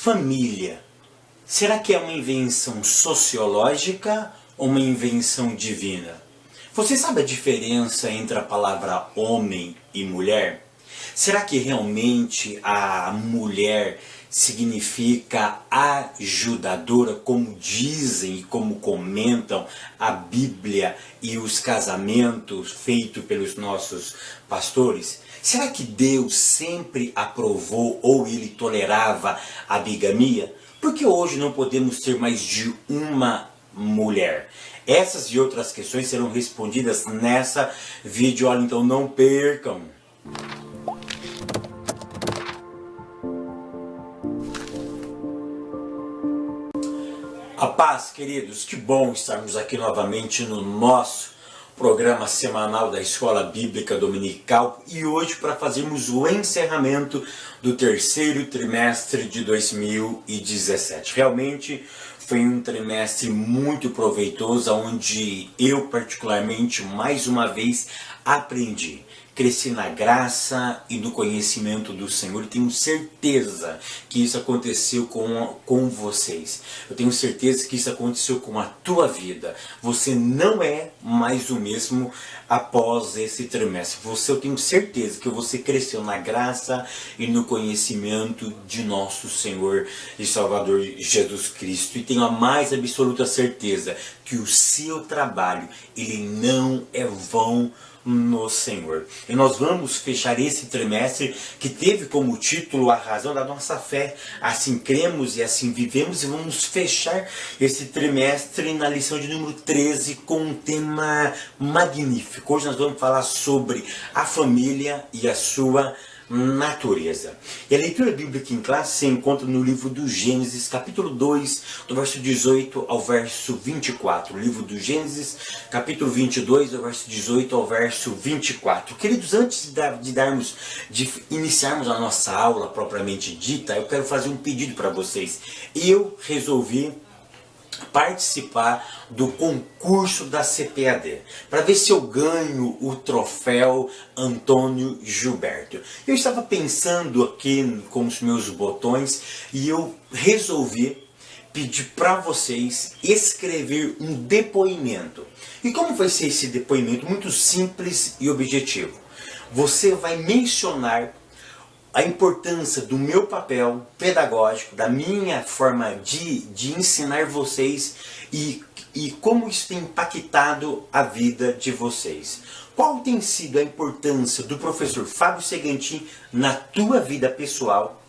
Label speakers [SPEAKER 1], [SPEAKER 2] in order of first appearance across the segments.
[SPEAKER 1] Família. Será que é uma invenção sociológica ou uma invenção divina? Você sabe a diferença entre a palavra homem e mulher? Será que realmente a mulher significa ajudadora, como dizem e como comentam a Bíblia e os casamentos feitos pelos nossos pastores? Será que Deus sempre aprovou ou ele tolerava a bigamia? Por que hoje não podemos ter mais de uma mulher? Essas e outras questões serão respondidas nessa videoaula, então não percam! A paz, queridos, que bom estarmos aqui novamente no nosso programa semanal da Escola Bíblica Dominical e hoje para fazermos o encerramento do terceiro trimestre de 2017. Realmente foi um trimestre muito proveitoso, onde eu particularmente mais uma vez aprendi. Cresci na graça e no conhecimento do Senhor. Tenho certeza que isso aconteceu com vocês. Eu tenho certeza que isso aconteceu com a tua vida. Você não é mais o mesmo após esse trimestre. Eu tenho certeza que você cresceu na graça e no conhecimento de nosso Senhor e Salvador Jesus Cristo. E tenho a mais absoluta certeza que o seu trabalho, ele não é vão no Senhor. E nós vamos fechar esse trimestre que teve como título a razão da nossa fé. Assim cremos e assim vivemos, e vamos fechar esse trimestre na lição de número 13 com um tema magnífico. Hoje nós vamos falar sobre a família e a sua natureza. E a leitura bíblica em classe se encontra no livro do Gênesis, capítulo 2, do verso 18 ao verso 24. O livro do Gênesis, capítulo 22, do verso 18 ao verso 24. Queridos, antes de iniciarmos a nossa aula propriamente dita, eu quero fazer um pedido para vocês. Eu resolvi participar do concurso da CPAD, para ver se eu ganho o troféu Antônio Gilberto. Eu estava pensando aqui com os meus botões e eu resolvi pedir para vocês escrever um depoimento. E como vai ser esse depoimento? Muito simples e objetivo. Você vai mencionar a importância do meu papel pedagógico, da minha forma de ensinar vocês e como isso tem impactado a vida de vocês. Qual tem sido a importância do professor Fábio Segantin na tua vida pessoal,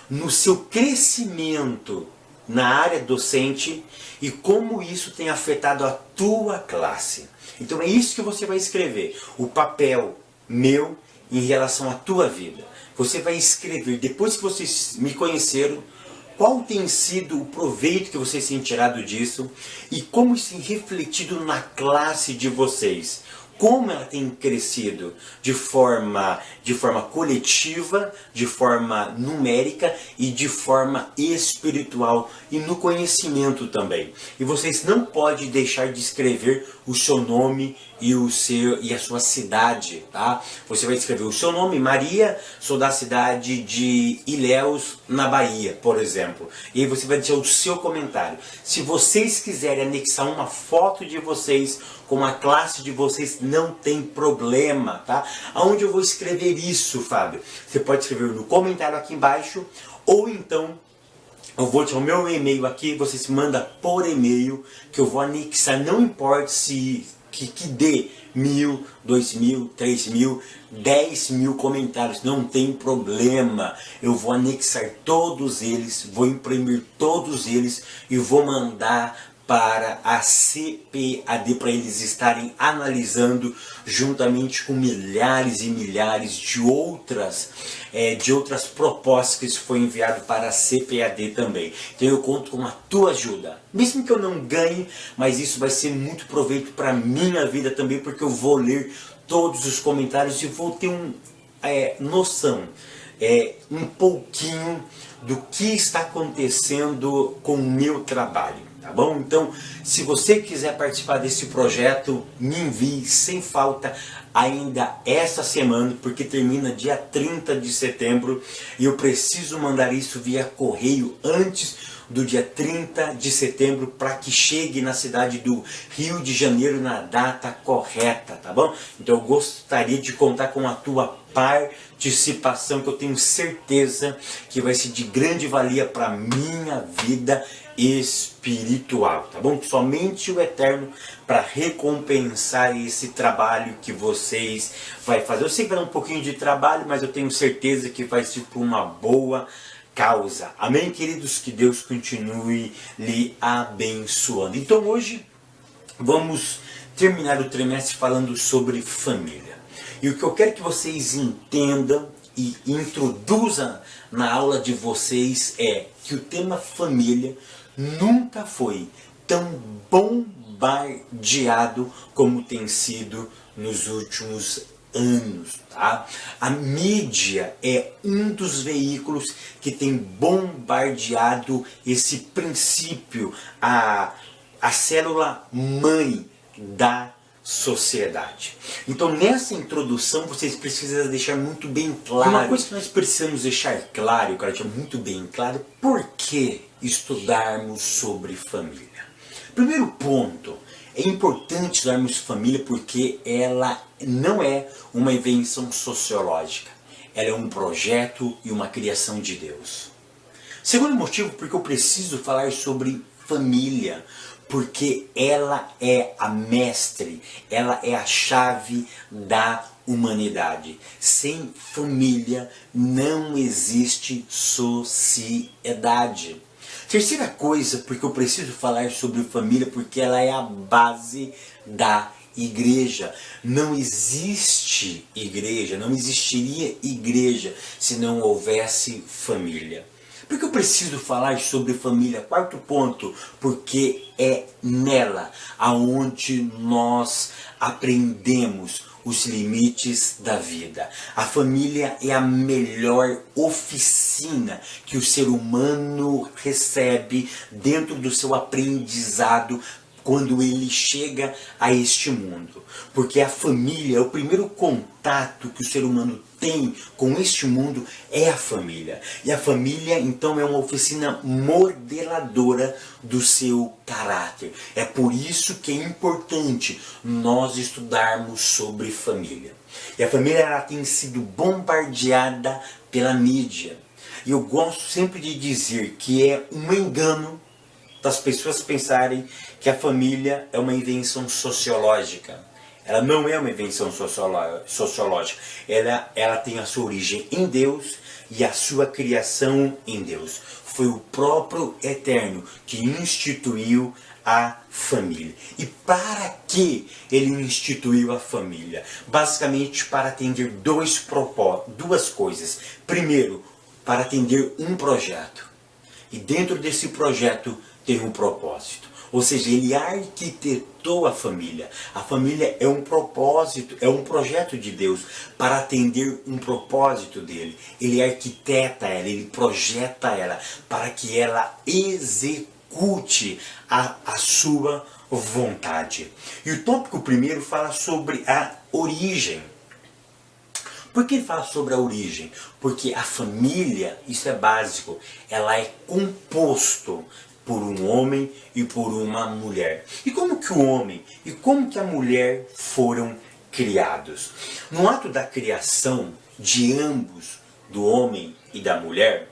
[SPEAKER 1] no seu crescimento na área docente e como isso tem afetado a tua classe. Então é isso que você vai escrever, o papel meu em relação à tua vida. Você vai escrever, depois que vocês me conheceram, qual tem sido o proveito que vocês têm tirado disso e como isso tem refletido na classe de vocês. Como ela tem crescido de forma coletiva, de forma numérica e de forma espiritual e no conhecimento também. E vocês não podem deixar de escrever o seu nome e a sua cidade, tá? Você vai escrever o seu nome, Maria, sou da cidade de Ilhéus, na Bahia, por exemplo. E aí você vai deixar o seu comentário. Se vocês quiserem anexar uma foto de vocês com a classe de vocês, não tem problema, tá? Aonde eu vou escrever isso, Fábio? Você pode escrever no comentário aqui embaixo, ou então eu vou deixar o meu e-mail aqui, você se manda por e-mail, que eu vou anexar, não importa se que dê 1.000, 2.000, 3.000, 10.000 comentários, não tem problema. Eu vou anexar todos eles, vou imprimir todos eles e vou mandar para a CPAD para eles estarem analisando juntamente com milhares e milhares de outras propostas que isso foi enviado para a CPAD também. Então eu conto com a tua ajuda, mesmo que eu não ganhe, mas isso vai ser muito proveito para a minha vida também, porque eu vou ler todos os comentários e vou ter noção, um pouquinho do que está acontecendo com o meu trabalho. Tá bom? Então, se você quiser participar desse projeto, me envie sem falta ainda essa semana, porque termina dia 30 de setembro e eu preciso mandar isso via correio antes do dia 30 de setembro para que chegue na cidade do Rio de Janeiro na data correta, tá bom? Então eu gostaria de contar com a tua participação, que eu tenho certeza que vai ser de grande valia para minha vida espiritual, tá bom? Somente o Eterno para recompensar esse trabalho que vocês vai fazer. Eu sei que vai dar um pouquinho de trabalho, mas eu tenho certeza que vai ser por uma boa causa. Amém, queridos? Que Deus continue lhe abençoando. Então hoje vamos terminar o trimestre falando sobre família. E o que eu quero que vocês entendam e introduzam na aula de vocês é que o tema família nunca foi tão bombardeado como tem sido nos últimos anos, tá? A mídia é um dos veículos que tem bombardeado esse princípio, a célula mãe da sociedade. Então nessa introdução vocês precisam deixar muito bem claro. Uma coisa que nós precisamos deixar claro, eu quero deixar muito bem claro, por que estudarmos sobre família. Primeiro ponto, é importante estudarmos família porque ela não é uma invenção sociológica. Ela é um projeto e uma criação de Deus. Segundo motivo, porque eu preciso falar sobre família, porque ela é a mestre, ela é a chave da humanidade. Sem família não existe sociedade. Terceira coisa, porque eu preciso falar sobre família, porque ela é a base da igreja. Não existe igreja, não existiria igreja se não houvesse família. Por que eu preciso falar sobre família? Quarto ponto, porque é nela aonde nós aprendemos os limites da vida. A família é a melhor oficina que o ser humano recebe dentro do seu aprendizado quando ele chega a este mundo. Porque a família, o primeiro contato que o ser humano tem com este mundo é a família. E a família, então, é uma oficina modeladora do seu caráter. É por isso que é importante nós estudarmos sobre família. E a família ela tem sido bombardeada pela mídia. E eu gosto sempre de dizer que é um engano das pessoas pensarem que a família é uma invenção sociológica. Ela não é uma invenção sociológica. Ela tem a sua origem em Deus e a sua criação em Deus. Foi o próprio Eterno que instituiu a família. E para que ele instituiu a família? Basicamente para atender duas coisas. Primeiro, para atender um projeto. E dentro desse projeto tem um propósito. Ou seja, ele arquitetou a família. A família é um propósito, é um projeto de Deus para atender um propósito dele. Ele arquiteta ela, ele projeta ela para que ela execute a sua vontade. E o tópico primeiro fala sobre a origem. Por que ele fala sobre a origem? Porque a família, isso é básico, ela é composto por um homem e por uma mulher. E como que o homem e como que a mulher foram criados? No ato da criação de ambos, do homem e da mulher,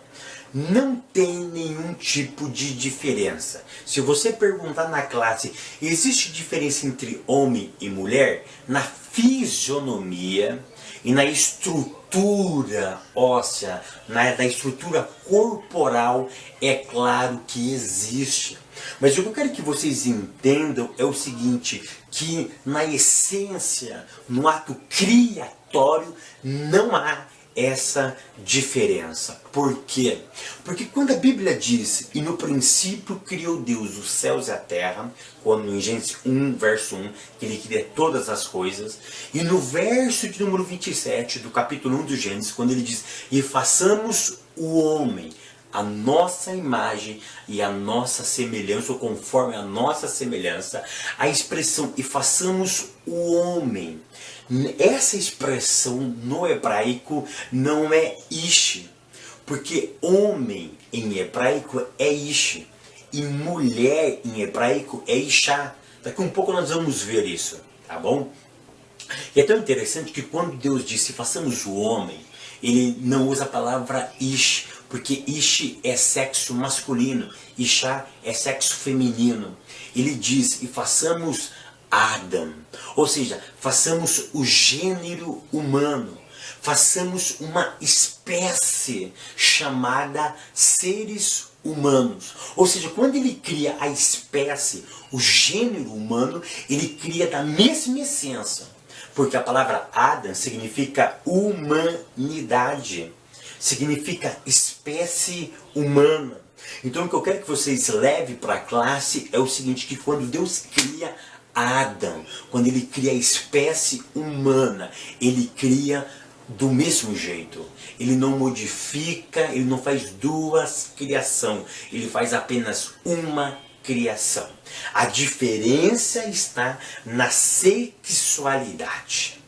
[SPEAKER 1] não tem nenhum tipo de diferença. Se você perguntar na classe, existe diferença entre homem e mulher? Na fisionomia e na estrutura óssea, na estrutura corporal, é claro que existe. Mas o que eu quero que vocês entendam é o seguinte, que na essência, no ato criatório, não há essa diferença. Por quê? Porque quando a Bíblia diz, e no princípio criou Deus os céus e a terra, quando em Gênesis 1, verso 1, que ele cria todas as coisas, e no verso de número 27 do capítulo 1 do Gênesis, quando ele diz, e façamos o homem a nossa imagem e a nossa semelhança, ou conforme a nossa semelhança, a expressão e façamos o homem. Essa expressão no hebraico não é ish, porque homem em hebraico é ish e mulher em hebraico é ishá. Daqui um pouco nós vamos ver isso, tá bom? E é tão interessante que quando Deus disse façamos o homem, ele não usa a palavra ish, porque ish é sexo masculino, ishá é sexo feminino. Ele diz e façamos Adam, ou seja, façamos o gênero humano, façamos uma espécie chamada seres humanos. Ou seja, quando ele cria a espécie, o gênero humano, ele cria da mesma essência. Porque a palavra Adam significa humanidade, significa espécie humana. Então o que eu quero que vocês levem para a classe é o seguinte, que quando Deus cria Adam, quando ele cria a espécie humana, ele cria do mesmo jeito. Ele não modifica, ele não faz duas criações, ele faz apenas uma criação. A diferença está na sexualidade,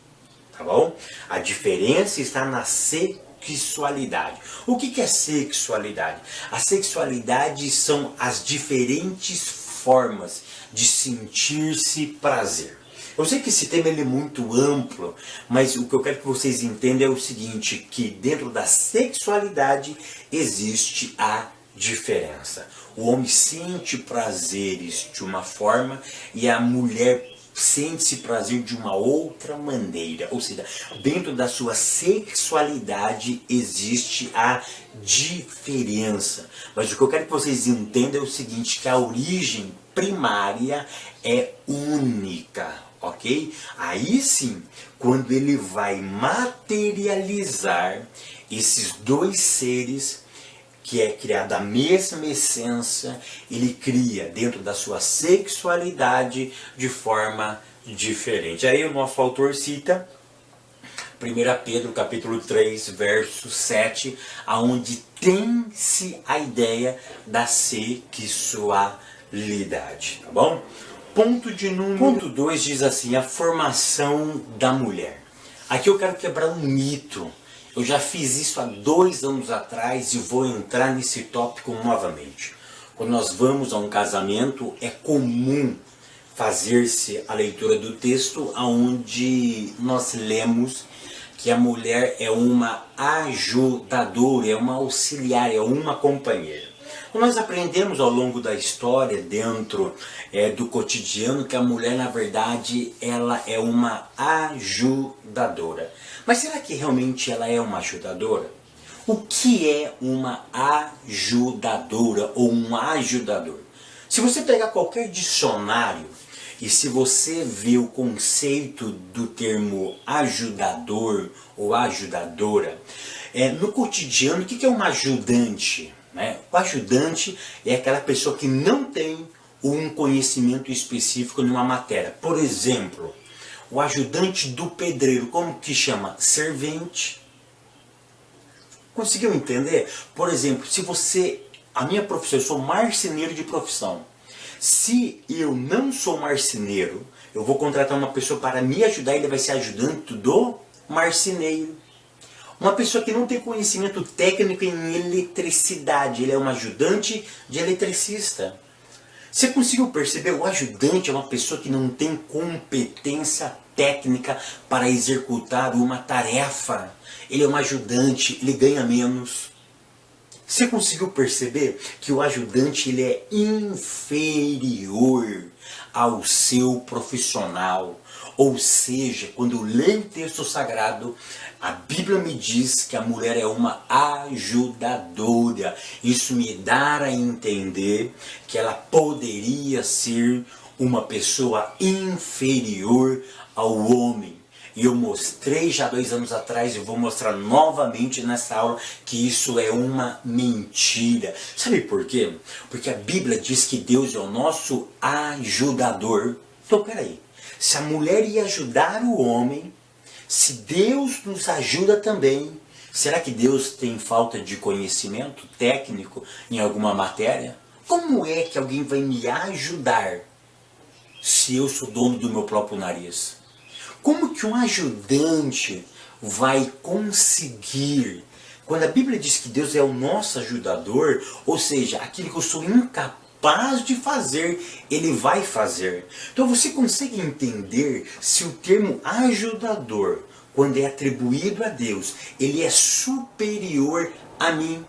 [SPEAKER 1] tá bom? A diferença está na sexualidade. O que é sexualidade? A sexualidade são as diferentes formas de sentir-se prazer. Eu sei que esse tema ele é muito amplo, mas o que eu quero que vocês entendam é o seguinte, que dentro da sexualidade existe a diferença. O homem sente prazeres de uma forma e a mulher sente-se prazer de uma outra maneira. Ou seja, dentro da sua sexualidade existe a diferença. Mas o que eu quero que vocês entendam é o seguinte, que a origem primária é única. Ok? Aí sim, quando ele vai materializar esses dois seres, que é criado a mesma essência, ele cria dentro da sua sexualidade de forma diferente. Aí o nosso autor cita 1 Pedro capítulo 3, verso 7, aonde tem-se a ideia da sexualidade, tá bom? Ponto 2 diz assim, a formação da mulher. Aqui eu quero quebrar um mito. Eu já fiz isso há 2 anos atrás e vou entrar nesse tópico novamente. Quando nós vamos a um casamento, é comum fazer-se a leitura do texto onde nós lemos que a mulher é uma ajudadora, é uma auxiliar, é uma companheira. Nós aprendemos ao longo da história, dentro do cotidiano, que a mulher, na verdade, ela é uma ajudadora. Mas será que realmente ela é uma ajudadora? O que é uma ajudadora ou um ajudador? Se você pegar qualquer dicionário e se você vê o conceito do termo ajudador ou ajudadora, no cotidiano, o que é um ajudante? O ajudante é aquela pessoa que não tem um conhecimento específico numa matéria. Por exemplo, o ajudante do pedreiro, como que chama? Servente. Conseguiu entender? Por exemplo, se você... A minha profissão, eu sou marceneiro de profissão. Se eu não sou marceneiro, eu vou contratar uma pessoa para me ajudar, ele vai ser ajudante do marceneiro. Uma pessoa que não tem conhecimento técnico em eletricidade, ele é um ajudante de eletricista. Você conseguiu perceber? O ajudante é uma pessoa que não tem competência técnica para executar uma tarefa. Ele é um ajudante, ele ganha menos. Você conseguiu perceber que o ajudante ele é inferior ao seu profissional? Ou seja, quando eu leio o texto sagrado, a Bíblia me diz que a mulher é uma ajudadora. Isso me dá a entender que ela poderia ser uma pessoa inferior ao homem. E eu mostrei já 2 anos atrás e vou mostrar novamente nessa aula que isso é uma mentira. Sabe por quê? Porque a Bíblia diz que Deus é o nosso ajudador. Então peraí, se a mulher ia ajudar o homem, se Deus nos ajuda também, Será que Deus tem falta de conhecimento técnico em alguma matéria? Como é que alguém vai me ajudar se eu sou dono do meu próprio nariz? Como que um ajudante vai conseguir? Quando a Bíblia diz que Deus é o nosso ajudador, ou seja, aquilo que eu sou incapaz de fazer, Ele vai fazer. Então você consegue entender se o termo ajudador, quando é atribuído a Deus, ele é superior a mim.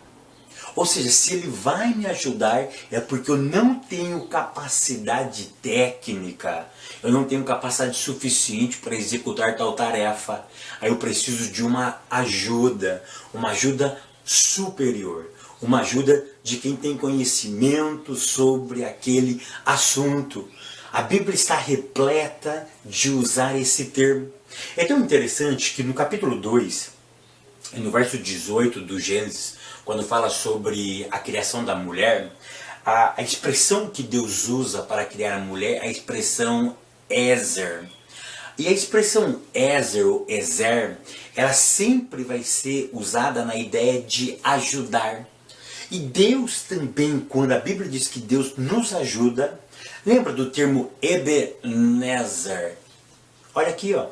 [SPEAKER 1] Ou seja, se ele vai me ajudar, é porque eu não tenho capacidade técnica, eu não tenho capacidade suficiente para executar tal tarefa. Aí eu preciso de uma ajuda superior, uma ajuda de quem tem conhecimento sobre aquele assunto. A Bíblia está repleta de usar esse termo. É tão interessante que no capítulo 2, no verso 18 do Gênesis, quando fala sobre a criação da mulher, a expressão que Deus usa para criar a mulher é a expressão Ezer. E a expressão Ezer ou Ezer, ela sempre vai ser usada na ideia de ajudar. E Deus também, quando a Bíblia diz que Deus nos ajuda, lembra do termo Ebenezer? Olha aqui, ó.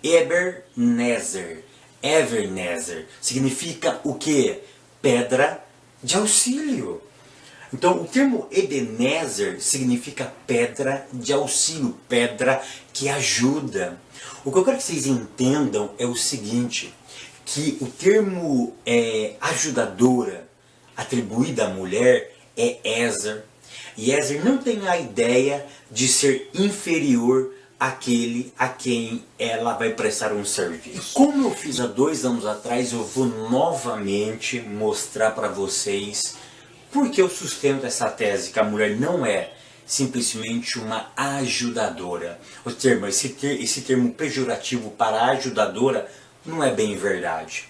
[SPEAKER 1] Ebenezer. Ebenezer significa o quê? Pedra de auxílio. Então, o termo Ebenezer significa pedra de auxílio, pedra que ajuda. O que eu quero que vocês entendam é o seguinte, que o termo ajudadora atribuída à mulher é Ezer. E Ezer não tem a ideia de ser inferior àquele a quem ela vai prestar um serviço. Como eu fiz há 2 anos atrás, eu vou novamente mostrar para vocês porque eu sustento essa tese que a mulher não é simplesmente uma ajudadora. Esse termo pejorativo para ajudadora não é bem verdade.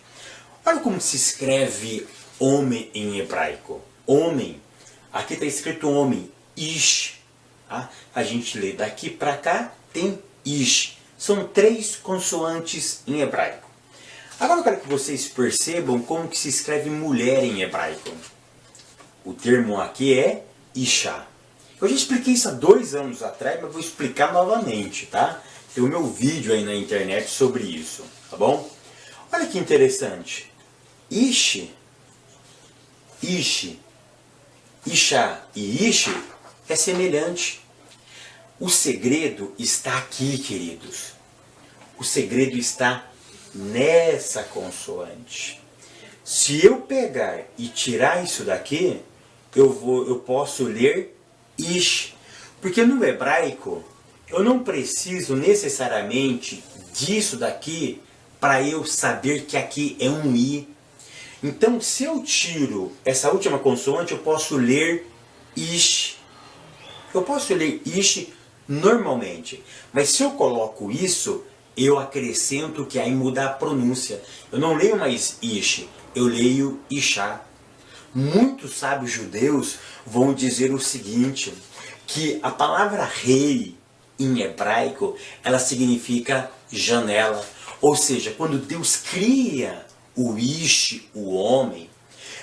[SPEAKER 1] Olha como se escreve homem em hebraico. Homem, aqui está escrito homem, ish. Tá? A gente lê daqui para cá, tem ish. São 3 consoantes em hebraico. Agora eu quero que vocês percebam como que se escreve mulher em hebraico. O termo aqui é Isha. Eu já expliquei isso há 2 anos atrás, mas vou explicar novamente, tá? Tem o meu vídeo aí na internet sobre isso, tá bom? Olha que interessante. Ish, Isha e Ish é semelhante. O segredo está aqui, queridos. O segredo está nessa consoante. Se eu pegar e tirar isso daqui, eu posso ler Ish. Porque no hebraico, eu não preciso necessariamente disso daqui para eu saber que aqui é um I. Então, se eu tiro essa última consoante, eu posso ler Ish. Eu posso ler Ish normalmente. Mas se eu coloco isso, eu acrescento que aí muda a pronúncia. Eu não leio mais Ish, eu leio Isha. Muitos sábios judeus vão dizer o seguinte, que a palavra rei em hebraico, ela significa janela. Ou seja, quando Deus cria o Ish, o homem,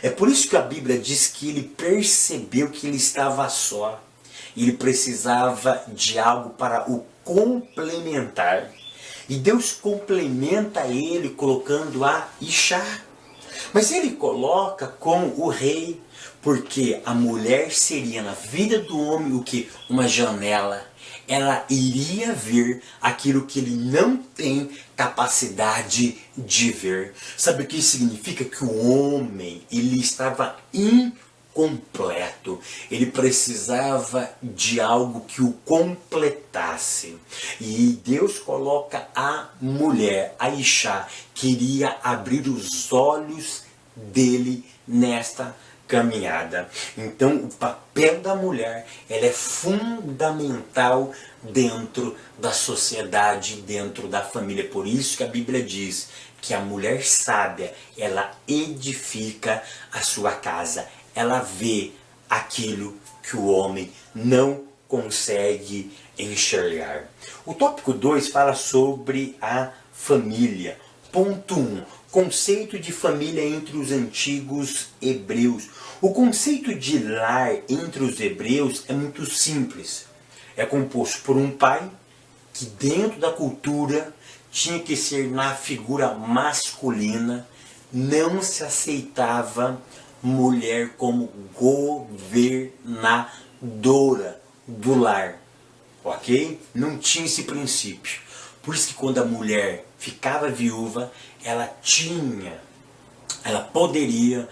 [SPEAKER 1] é por isso que a Bíblia diz que ele percebeu que ele estava só. Ele precisava de algo para o complementar. E Deus complementa ele colocando a Isha. Mas ele coloca com o rei, porque a mulher seria na vida do homem o que? Uma janela. Ela iria ver aquilo que ele não tem capacidade de ver. Sabe o que isso significa? Que o homem, ele estava incompleto. Ele precisava de algo que o completasse. E Deus coloca a mulher, a Isha, que iria abrir os olhos dele nesta caminhada. Então o papel da mulher, ela é fundamental dentro da sociedade, dentro da família. Por isso que a Bíblia diz que a mulher sábia, ela edifica a sua casa. Ela vê aquilo que o homem não consegue enxergar. O tópico 2 fala sobre a família. Ponto 1. Conceito de família entre os antigos hebreus. O conceito de lar entre os hebreus é muito simples. É composto por um pai que dentro da cultura tinha que ser na figura masculina, não se aceitava mulher como governadora do lar, ok? Não tinha esse princípio. Por isso que quando a mulher ficava viúva, ela poderia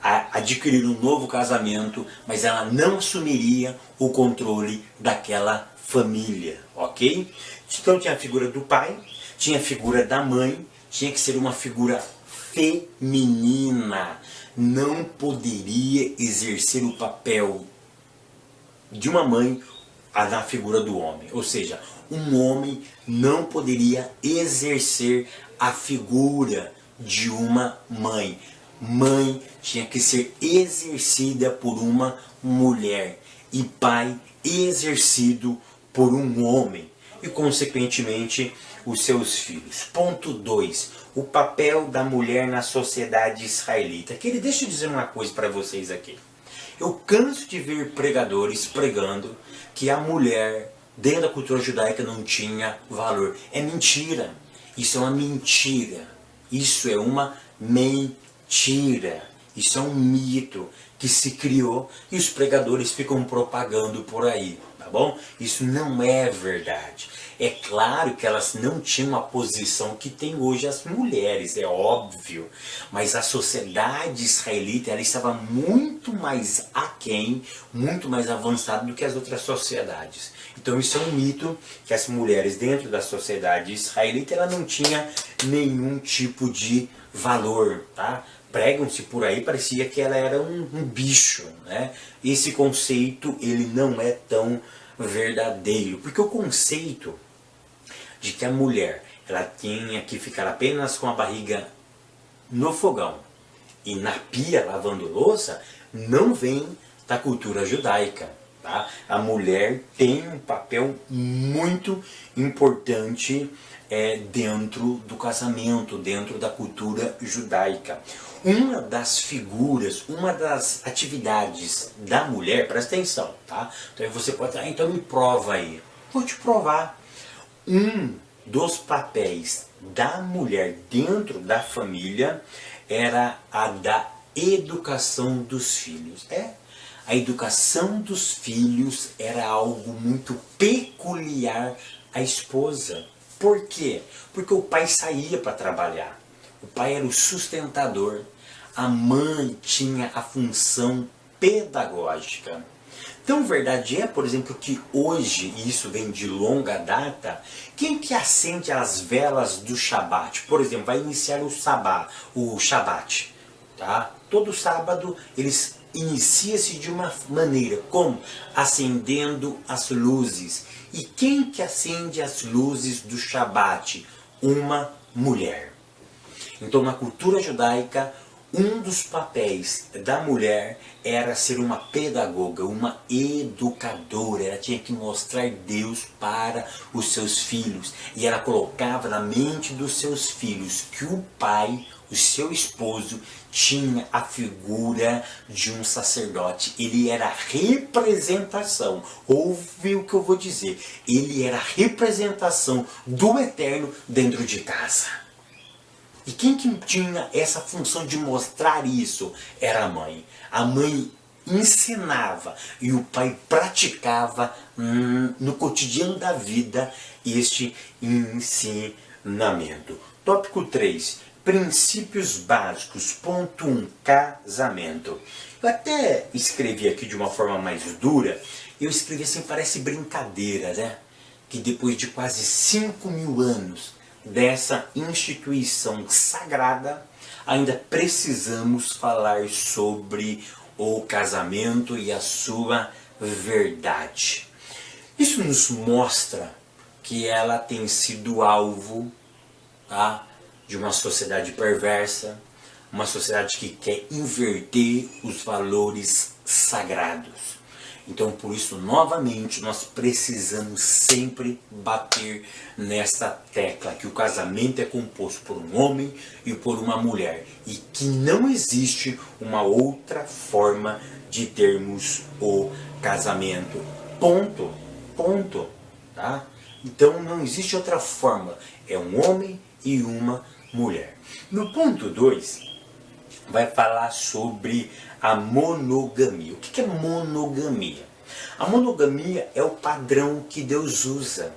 [SPEAKER 1] adquirir um novo casamento, mas ela não assumiria o controle daquela família, ok? Então tinha a figura do pai, tinha a figura da mãe, tinha que ser uma figura feminina, não poderia exercer o papel de uma mãe na figura do homem, ou seja, um homem não poderia exercer a figura de uma mãe. Mãe tinha que ser exercida por uma mulher e pai exercido por um homem e consequentemente os seus filhos. Ponto 2. O papel da mulher na sociedade israelita. Deixa eu dizer uma coisa para vocês aqui. Eu canso de ver pregadores pregando que a mulher dentro da cultura judaica não tinha valor. É mentira. Isso é uma mentira. Isso é uma mentira. Isso é um mito que se criou e os pregadores ficam propagando por aí, tá bom? Isso não é verdade. É claro que elas não tinham a posição que tem hoje as mulheres, é óbvio. Mas a sociedade israelita ela estava muito mais aquém, muito mais avançada do que as outras sociedades. Então isso é um mito que as mulheres dentro da sociedade israelita ela não tinha nenhum tipo de valor, tá? Pregam-se por aí, parecia que ela era um bicho, né? Esse conceito, ele não é tão verdadeiro, porque o conceito de que a mulher, ela tinha que ficar apenas com a barriga no fogão e na pia lavando louça, não vem da cultura judaica, tá? A mulher tem um papel muito importante dentro do casamento, dentro da cultura judaica. Uma das figuras, uma das atividades da mulher, presta atenção, tá? Então você pode falar, então me prova aí. Vou te provar. Um dos papéis da mulher dentro da família era a da educação dos filhos. A educação dos filhos era algo muito peculiar à esposa. Por quê? Porque o pai saía para trabalhar. O pai era o sustentador. A mãe tinha a função pedagógica. Então, verdade é, por exemplo, que hoje, e isso vem de longa data, quem que acende as velas do Shabat? Por exemplo, vai iniciar o Shabat. Tá? Todo sábado, eles inicia-se de uma maneira, como? Acendendo as luzes. E quem que acende as luzes do Shabat? Uma mulher. Então, na cultura judaica, um dos papéis da mulher era ser uma pedagoga, uma educadora. Ela tinha que mostrar Deus para os seus filhos. E ela colocava na mente dos seus filhos que o pai, o seu esposo, tinha a figura de um sacerdote. Ele era a representação. Ouve o que eu vou dizer. Ele era a representação do Eterno dentro de casa. E quem que tinha essa função de mostrar isso? Era a mãe. A mãe ensinava e o pai praticava no cotidiano da vida este ensinamento. Tópico 3. Princípios básicos. Ponto 1. Casamento. Eu até escrevi aqui de uma forma mais dura. Eu escrevi assim, parece brincadeira, né? Que depois de quase 5.000 anos dessa instituição sagrada, ainda precisamos falar sobre o casamento e a sua verdade. Isso nos mostra que ela tem sido alvo, tá, de uma sociedade perversa, uma sociedade que quer inverter os valores sagrados. Então, por isso, novamente, nós precisamos sempre bater nessa tecla que o casamento é composto por um homem e por uma mulher e que não existe uma outra forma de termos o casamento. Ponto. Ponto. Tá? Então, não existe outra forma. É um homem e uma mulher. No ponto 2, vai falar sobre a monogamia. O que é monogamia? A monogamia é o padrão que Deus usa,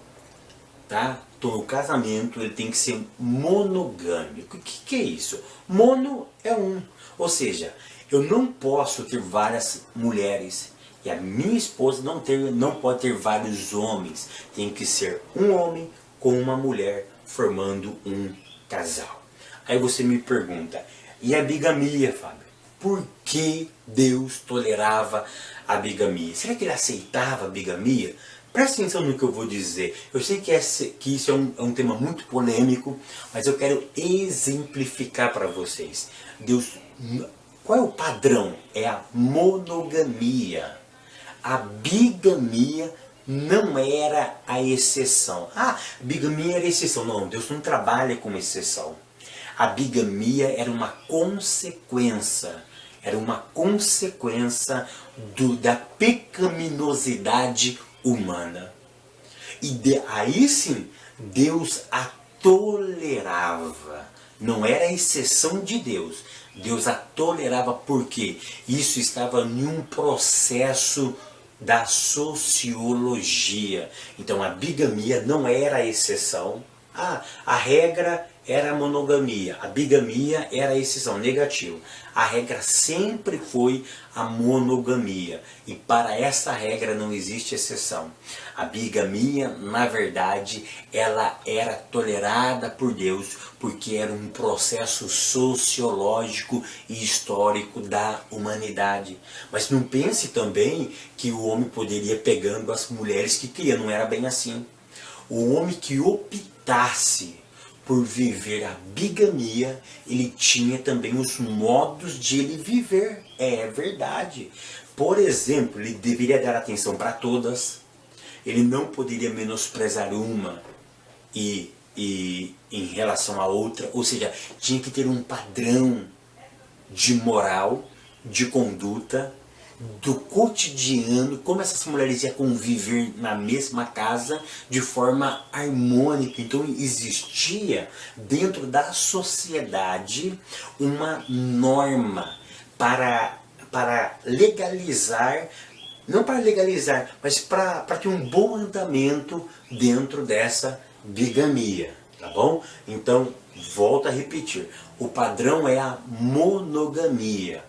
[SPEAKER 1] tá? Então, o casamento ele tem que ser monogâmico. O que é isso? Mono é um, ou seja, eu não posso ter várias mulheres e a minha esposa não pode ter vários homens. Tem que ser um homem com uma mulher formando um casal. Aí você me pergunta, e a bigamia, Fábio? Por que Deus tolerava a bigamia? Será que ele aceitava a bigamia? Presta atenção no que eu vou dizer. Eu sei que isso é um tema muito polêmico, mas eu quero exemplificar para vocês. Qual é o padrão? É a monogamia. A bigamia não era a exceção. Ah, bigamia era exceção. Não, Deus não trabalha com exceção. A bigamia era uma consequência. Era uma consequência da pecaminosidade humana. E aí sim, Deus a tolerava. Não era a exceção de Deus. Deus a tolerava porque isso estava em um processo da sociologia. Então a bigamia não era a exceção. A regra era a monogamia, a bigamia era a exceção, negativo. A regra sempre foi a monogamia e para essa regra não existe exceção. A bigamia, na verdade, ela era tolerada por Deus porque era um processo sociológico e histórico da humanidade. Mas não pense também que o homem poderia pegando as mulheres que queria, não era bem assim. O homem que optasse por viver a bigamia, ele tinha também os modos de ele viver. É verdade. Por exemplo, ele deveria dar atenção para todas. Ele não poderia menosprezar uma e em relação à outra. Ou seja, tinha que ter um padrão de moral, de conduta, do cotidiano, como essas mulheres iam conviver na mesma casa de forma harmônica. Então existia dentro da sociedade uma norma para legalizar, não para legalizar, mas para ter um bom andamento dentro dessa bigamia, tá bom? Então, volto a repetir, o padrão é a monogamia.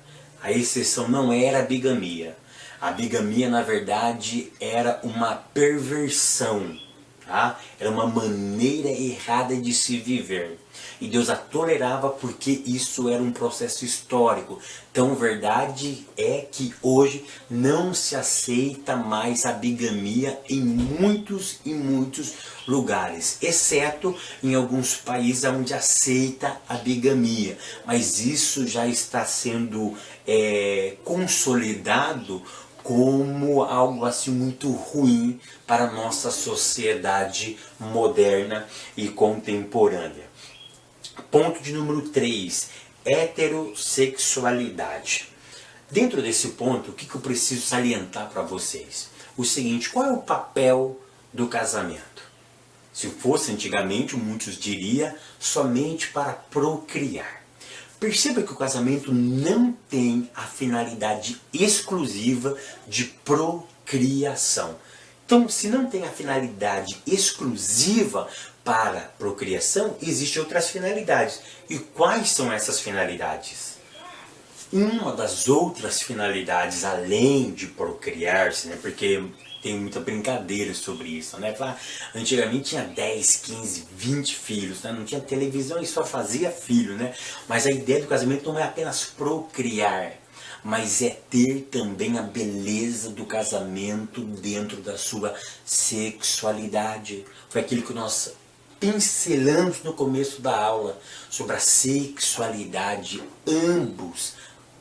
[SPEAKER 1] A exceção não era a bigamia. A bigamia, na verdade, era uma perversão. Tá? Era uma maneira errada de se viver. E Deus a tolerava porque isso era um processo histórico. Então, verdade é que hoje não se aceita mais a bigamia em muitos lugares, exceto em alguns países onde aceita a bigamia. Mas isso já está sendo consolidado como algo assim muito ruim para a nossa sociedade moderna e contemporânea. Ponto de número 3, heterossexualidade. Dentro desse ponto, o que eu preciso salientar para vocês? O seguinte, qual é o papel do casamento? Se fosse antigamente, muitos diriam somente para procriar. Perceba que o casamento não tem a finalidade exclusiva de procriação. Então, se não tem a finalidade exclusiva para procriação, existem outras finalidades. E quais são essas finalidades? Uma das outras finalidades, além de procriar-se, né, porque tem muita brincadeira sobre isso, né? Antigamente tinha 10, 15, 20 filhos, né? Não tinha televisão e só fazia filho, né? Mas a ideia do casamento não é apenas procriar, mas é ter também a beleza do casamento dentro da sua sexualidade. Foi aquilo que nós pincelamos no começo da aula, sobre a sexualidade. Ambos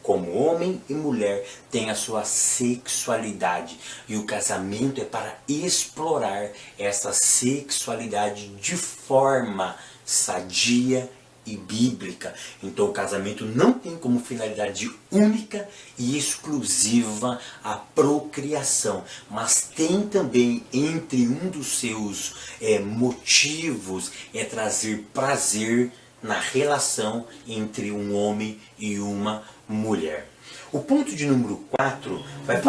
[SPEAKER 1] como homem e mulher têm a sua sexualidade. E o casamento é para explorar essa sexualidade de forma sadia e bíblica. Então o casamento não tem como finalidade única e exclusiva a procriação, mas tem também entre um dos seus motivos trazer prazer na relação entre um homem e uma mulher. O ponto de número 4 vai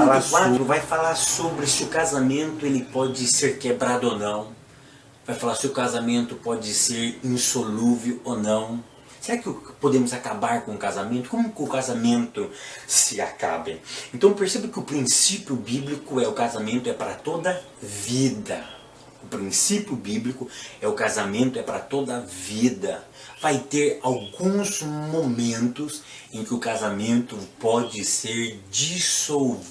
[SPEAKER 1] falar sobre se o casamento ele pode ser quebrado ou não. Vai falar se o casamento pode ser insolúvel ou não. Será que podemos acabar com o casamento? Como que o casamento se acaba? Então perceba que o princípio bíblico é o casamento é para toda vida. O princípio bíblico é o casamento é para toda vida. Vai ter alguns momentos em que o casamento pode ser dissoluto,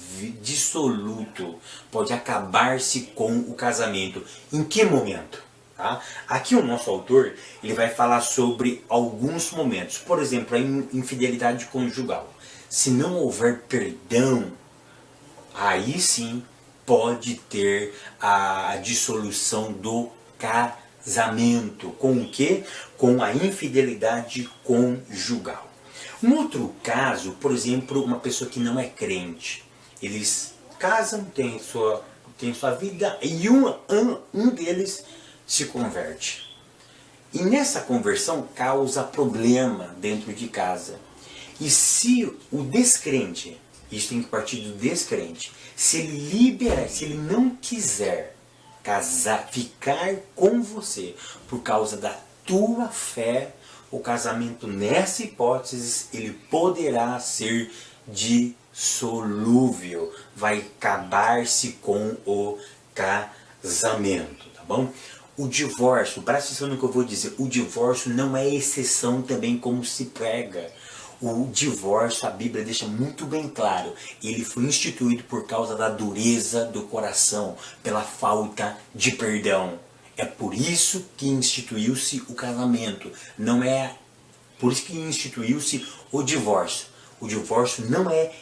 [SPEAKER 1] pode acabar-se com o casamento. Em que momento? Tá? Aqui o nosso autor ele vai falar sobre alguns momentos. Por exemplo, a infidelidade conjugal. Se não houver perdão, aí sim pode ter a dissolução do casamento. Com o quê? Com a infidelidade conjugal. Um outro caso, por exemplo, uma pessoa que não é crente. Eles casam, têm sua vida e um deles se converte. E nessa conversão causa problema dentro de casa. E se o descrente, isso tem que partir do descrente, se ele não quiser casar, ficar com você por causa da tua fé, o casamento nessa hipótese ele poderá ser dissolúvel, vai acabar-se com o casamento, tá bom? O divórcio, presta atenção no que eu vou dizer, o divórcio não é exceção também como se prega. O divórcio, a Bíblia deixa muito bem claro, ele foi instituído por causa da dureza do coração, pela falta de perdão. É por isso que instituiu-se o casamento, não é por isso que instituiu-se o divórcio. O divórcio não é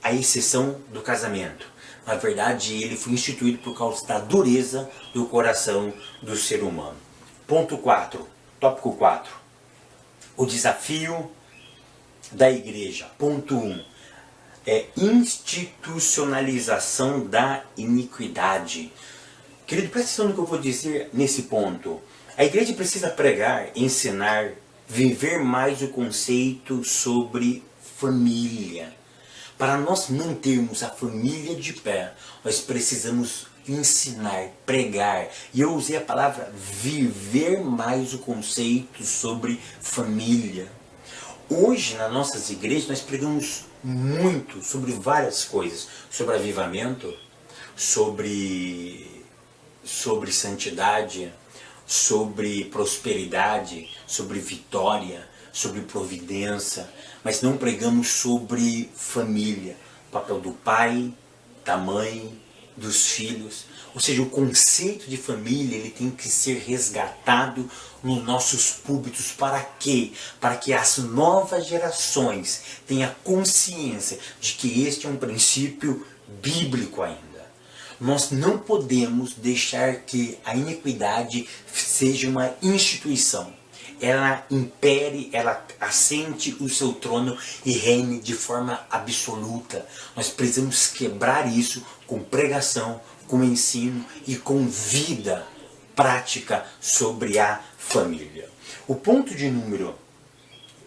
[SPEAKER 1] a exceção do casamento. Na verdade, ele foi instituído por causa da dureza do coração do ser humano. Ponto 4, tópico 4. O desafio da igreja. Ponto 1. Institucionalização da iniquidade. Querido, presta atenção no que eu vou dizer nesse ponto. A igreja precisa pregar, ensinar, viver mais o conceito sobre família. Para nós mantermos a família de pé, nós precisamos ensinar, pregar. E eu usei a palavra viver mais o conceito sobre família. Hoje, nas nossas igrejas, nós pregamos muito sobre várias coisas. Sobre avivamento, sobre santidade, sobre prosperidade, sobre vitória, sobre providência, mas não pregamos sobre família, o papel do pai, da mãe, dos filhos. Ou seja, o conceito de família ele tem que ser resgatado nos nossos púlpitos. Para quê? Para que as novas gerações tenham consciência de que este é um princípio bíblico ainda. Nós não podemos deixar que a iniquidade seja uma instituição. Ela impere, ela assente o seu trono e reine de forma absoluta. Nós precisamos quebrar isso com pregação, com ensino e com vida prática sobre a família. O ponto de número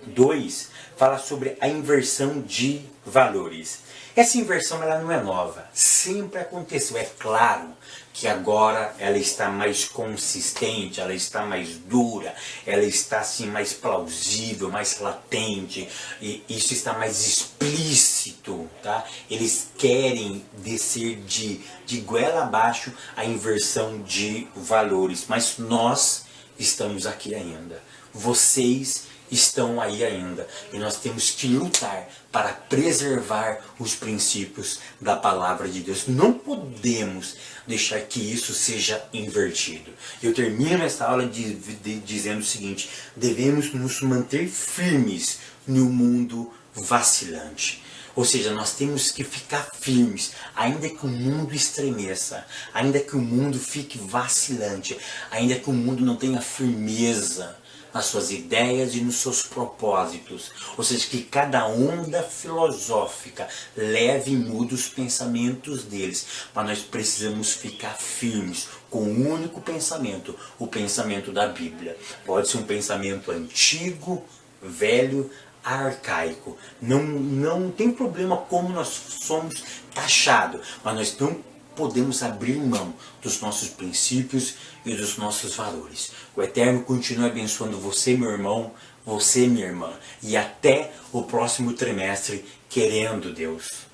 [SPEAKER 1] 2 fala sobre a inversão de valores. Essa inversão ela não é nova, sempre aconteceu. É claro que agora ela está mais consistente, ela está mais dura, ela está assim mais plausível, mais latente, e isso está mais explícito, tá? Eles querem descer de goela abaixo a inversão de valores, mas nós estamos aqui ainda. Vocês estão aí ainda. E nós temos que lutar para preservar os princípios da palavra de Deus. Não podemos deixar que isso seja invertido. Eu termino esta aula dizendo o seguinte: devemos nos manter firmes no mundo vacilante. Ou seja, nós temos que ficar firmes, ainda que o mundo estremeça, ainda que o mundo fique vacilante, ainda que o mundo não tenha firmeza nas suas ideias e nos seus propósitos. Ou seja, que cada onda filosófica leve e mude os pensamentos deles. Mas nós precisamos ficar firmes com um único pensamento, o pensamento da Bíblia. Pode ser um pensamento antigo, velho, arcaico. Não tem problema como nós somos taxados, mas nós não podemos abrir mão dos nossos princípios e dos nossos valores. O Eterno continue abençoando você, meu irmão, você, minha irmã, e até o próximo trimestre, querendo Deus.